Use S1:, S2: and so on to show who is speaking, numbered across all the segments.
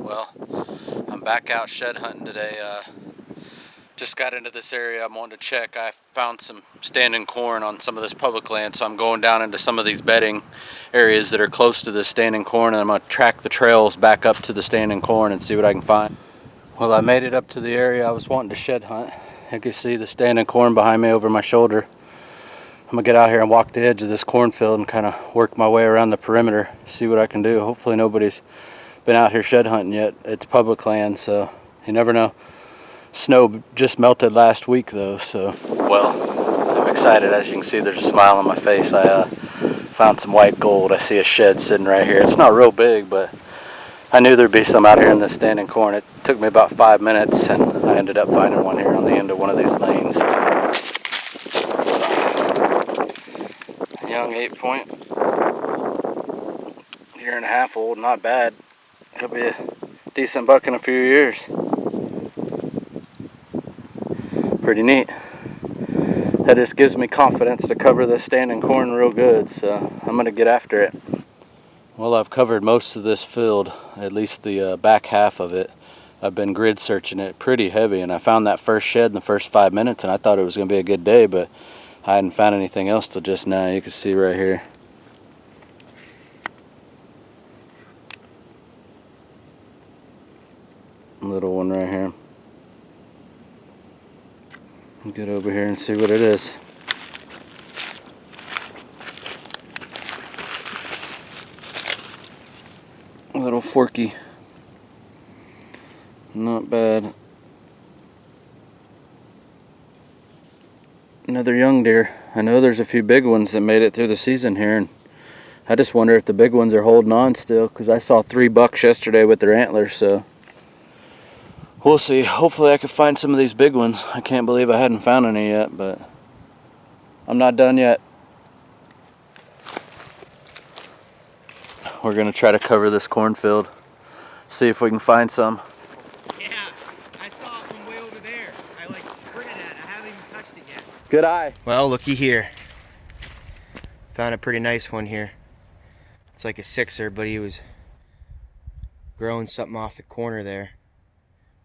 S1: Well, I'm back out shed hunting today. Just got into this area I'm wanting to check. I found some standing corn on some of this public land, so I'm going down into some of these bedding areas that are close to this standing corn, and I'm going to track the trails back up to the standing corn and see what I can find. Well, I made it up to the area I was wanting to shed hunt. You can see the standing corn behind me over my shoulder. I'm gonna get out here and walk the edge of this cornfield and kind of work my way around the perimeter, see what I can do. Hopefully nobody's been out here shed hunting yet. It's public land, so you never know. Snow just melted last week though, so well, I'm excited. As you can see, there's a smile on my face. I found some white gold. I see a shed sitting right here. It's not real big, but I knew there'd be some out here in this standing corn. It took me about 5 minutes, and I ended up finding one here on the end of one of these lanes. Young 8-point, year and a half old, not bad. He'll be a decent buck in a few years. Pretty neat. That just gives me confidence to cover this standing corn real good, so I'm gonna get after it. Well, I've covered most of this field, at least the back half of it. I've been grid searching it pretty heavy, and I found that first shed in the first 5 minutes, and I thought it was gonna be a good day, but I hadn't found anything else till just now. You can see right here. Little one right here. I'll get over here and see what it is. A little forky. Not bad. Another young deer. I know there's a few big ones that made it through the season here, and I just wonder if the big ones are holding on still, because I saw 3 bucks yesterday with their antlers, so we'll see. Hopefully I can find some of these big ones. I can't believe I hadn't found any yet, but I'm not done yet. We're gonna try to cover this cornfield, see if we can find some.
S2: Yeah, I saw it from way over there. I like sprinted at it. I haven't even touched it yet.
S1: Good eye.
S2: Well, looky here. Found a pretty nice one here. It's like a 6er, but he was growing something off the corner there.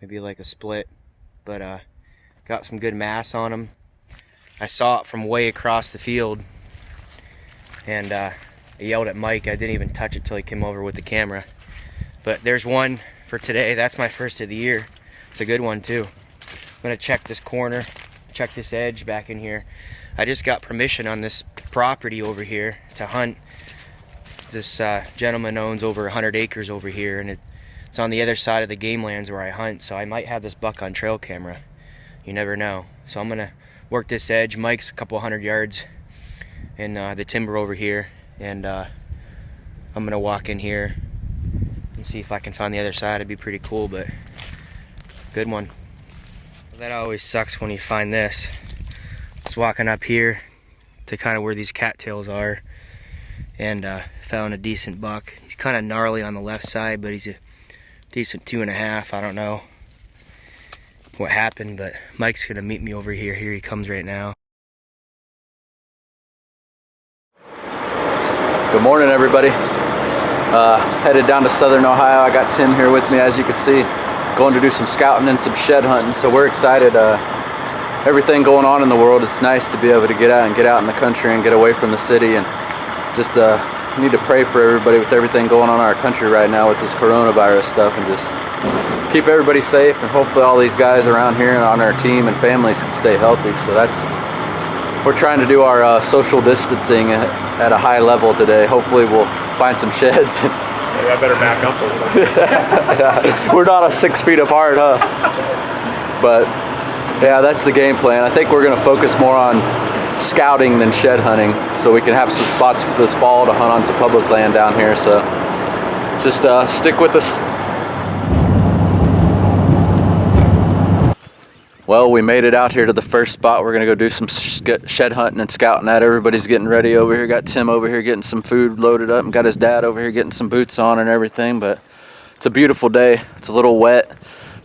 S2: Maybe like a split, but got some good mass on him. I saw it from way across the field, and I yelled at Mike. I didn't even touch it till he came over with the camera. But there's one for today. That's my first of the year. It's a good one too. I'm gonna check this corner, check this edge back in here. I just got permission on this property over here to hunt. This gentleman owns over 100 acres over here, and it's on the other side of the game lands where I hunt, so I might have this buck on trail camera. You never know. So I'm gonna work this edge. Mike's a couple 100 yards in the timber over here, and I'm gonna walk in here and see if I can find the other side. It'd be pretty cool, but good one. That always sucks when you find this. Just walking up here to kind of where these cattails are, and found a decent buck. He's kind of gnarly on the left side, but he's a decent 2.5. I don't know what happened, but Mike's gonna meet me over here. Here he comes right now.
S1: Good morning, everybody. Headed down to Southern Ohio. I got Tim here with me, as you can see, going to do some scouting and some shed hunting, so we're excited. Everything going on in the world, it's nice to be able to get out in the country and get away from the city, and just need to pray for everybody with everything going on in our country right now with this coronavirus stuff, and just keep everybody safe, and hopefully all these guys around here and on our team and families can stay healthy. So we're trying to do our social distancing at a high level today. Hopefully we'll find some sheds.
S3: Maybe I better back up a little.
S1: Yeah, we're not 6 feet apart, huh? But yeah, that's the game plan. I think we're gonna focus more on scouting than shed hunting, so we can have some spots for this fall to hunt on some public land down here. So just stick with us. Well, we made it out here to the first spot. We're gonna go do some shed hunting and scouting at. Everybody's getting ready over here. Got Tim over here getting some food loaded up, and got his dad over here getting some boots on and everything. But it's a beautiful day. It's a little wet,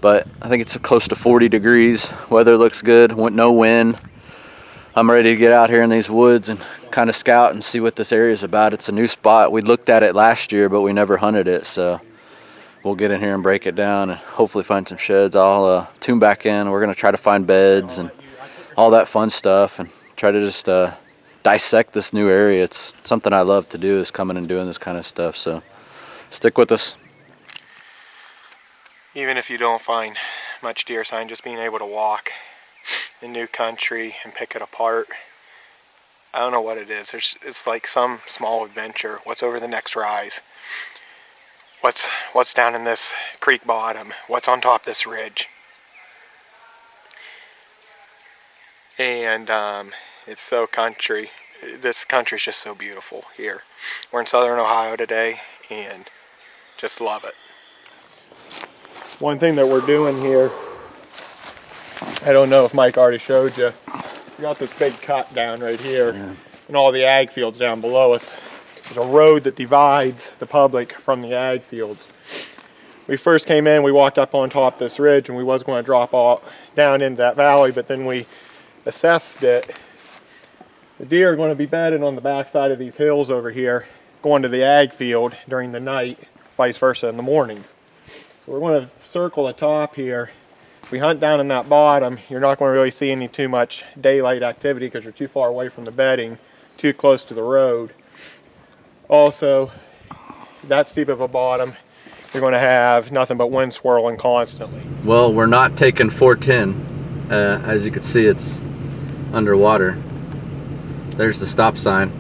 S1: but I think it's close to 40 degrees. Weather looks good, no wind. I'm ready to get out here in these woods and kind of scout and see what this area is about. It's a new spot. We looked at it last year, but we never hunted it, so we'll get in here and break it down and hopefully find some sheds. I'll tune back in. We're gonna try to find beds and all that fun stuff and try to just dissect this new area. It's something I love to do, is coming and doing this kind of stuff, so stick with us.
S3: Even if you don't find much deer sign, just being able to walk in new country and pick it apart, I don't know what it is. It's like some small adventure. What's over the next rise? What's down in this creek bottom? What's on top of this ridge? And it's so country. This country's just so beautiful here. We're in southern Ohio today and just love it. One thing that we're doing here, I don't know if Mike already showed you, we got this big cut down right here, and all the ag fields down below us. There's a road that divides the public from the ag fields. We first came in, we walked up on top of this ridge, and we was going to drop off down into that valley, but then we assessed it. The deer are going to be bedded on the back side of these hills over here, going to the ag field during the night, vice versa in the mornings. So we're going to circle the top here. If we hunt down in that bottom, you're not going to really see any too much daylight activity because you're too far away from the bedding, too close to the road. Also, that steep of a bottom, you're going to have nothing but wind swirling constantly.
S1: Well, we're not taking 410. As you can see, it's underwater. There's the stop sign.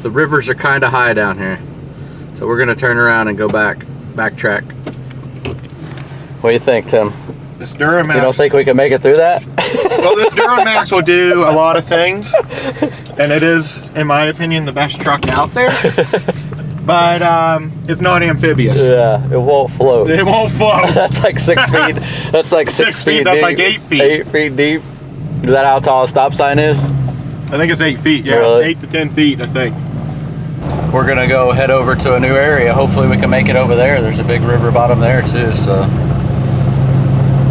S1: The rivers are kind of high down here, so we're going to turn around and go backtrack. What do you think, Tim?
S3: This Duramax.
S1: You don't think we can make it through that?
S3: Well, this Duramax will do a lot of things, and it is, in my opinion, the best truck out there. But it's not amphibious.
S1: Yeah, it won't float.
S3: It won't float.
S1: That's like 6 feet. That's like 6 feet.
S3: That's
S1: deep.
S3: like 8 feet.
S1: 8 feet deep. Is that how tall a stop sign is?
S3: I think it's 8 feet. Yeah,
S1: Really?
S3: 8 to 10 feet, I think.
S1: We're gonna go head over to a new area. Hopefully we can make it over there. There's a big river bottom there too, so.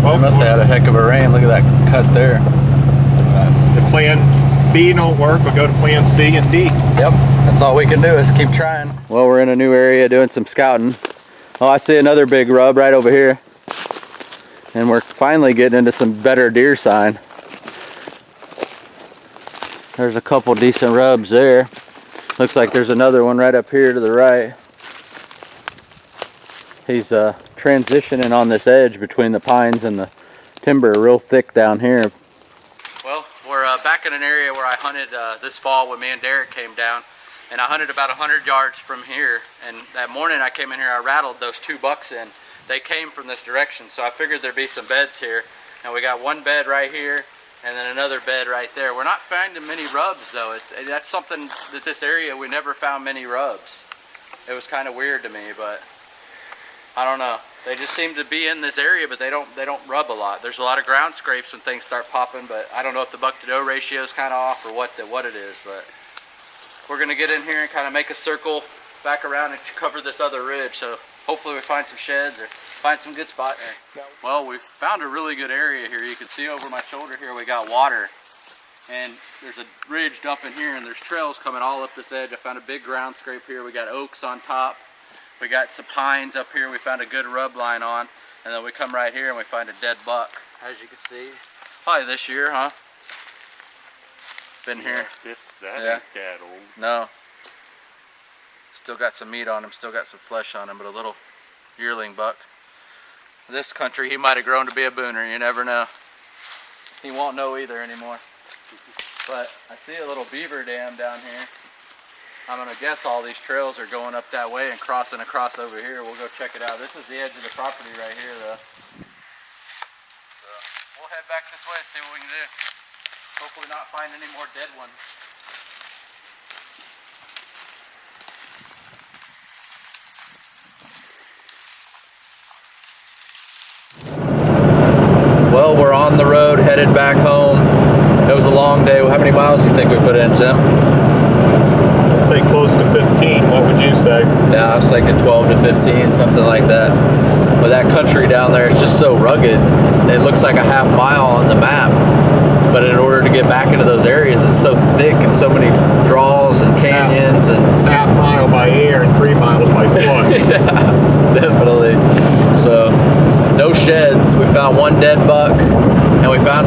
S3: Well,
S1: We must have had a heck of a rain. Look at that cut there.
S3: If plan B don't work, we'll go to plan C and D.
S1: Yep, that's all we can do is keep trying. Well, we're in a new area doing some scouting. Oh, I see another big rub right over here. And we're finally getting into some better deer sign. There's a couple decent rubs there. Looks like there's another one right up here to the right. He's transitioning on this edge between the pines and the timber, real thick down here. Well, we're back in an area where I hunted this fall when me and Derek came down, and I hunted about 100 yards from here. And that morning I came in here, I rattled those 2 bucks in. They came from this direction, so I figured there'd be some beds here. And we got one bed right here, and then another bed right there. We're not finding many rubs though. That's something that this area, we never found many rubs. It was kind of weird to me, but I don't know. They just seem to be in this area, but they don't rub a lot. There's a lot of ground scrapes when things start popping, but I don't know if the buck to doe ratio is kind of off or what it is. But we're gonna get in here and kind of make a circle back around and cover this other ridge. So hopefully we find some sheds or find some good spot there. Well, we found a really good area here. You can see over my shoulder here we got water, and there's a ridge dumping here, and there's trails coming all up this edge. I found a big ground scrape here. We got oaks on top. We got some pines up here. We found a good rub line on, and then we come right here and we find a dead buck. As you can see, probably this year, huh? Been here.
S3: That
S1: Yeah.
S3: ain't that old.
S1: No. Still got some meat on him, still got some flesh on him, but a little yearling buck. This country, he might have grown to be a booner, you never know. He won't know either anymore. But I see a little beaver dam down here. I'm gonna guess all these trails are going up that way and crossing across over here. We'll go check it out. This is the edge of the property right here though. So we'll head back this way and see what we can do. Hopefully not find any more dead ones. Well, we're on the road headed back home. It was a long day. How many miles do you think we put in, Tim?
S3: I'd say close to 15. What would you say?
S1: Yeah, I was thinking 12 to 15, something like that. But that country down there is just so rugged. It looks like a half mile on the map. But in order to get back into those areas, it's so thick and so many draws and canyons. And
S3: It's half mile by air and 3 miles by foot.
S1: yeah, definitely. found one dead buck, and we found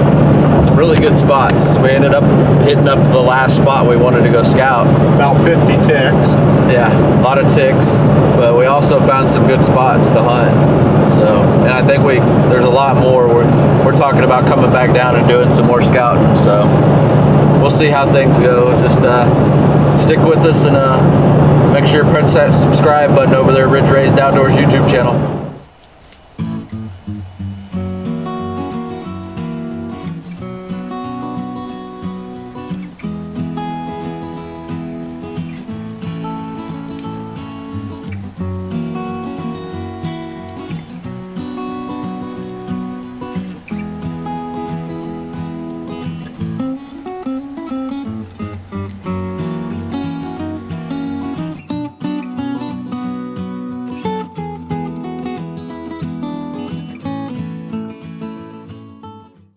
S1: some really good spots. We ended up hitting up the last spot we wanted to go scout.
S3: About 50 ticks.
S1: Yeah, a lot of ticks, but we also found some good spots to hunt. So, and I think there's a lot more. We're talking about coming back down and doing some more scouting. So we'll see how things go. Just stick with us and make sure you press that subscribe button over there, Ridge Raised Outdoors YouTube channel.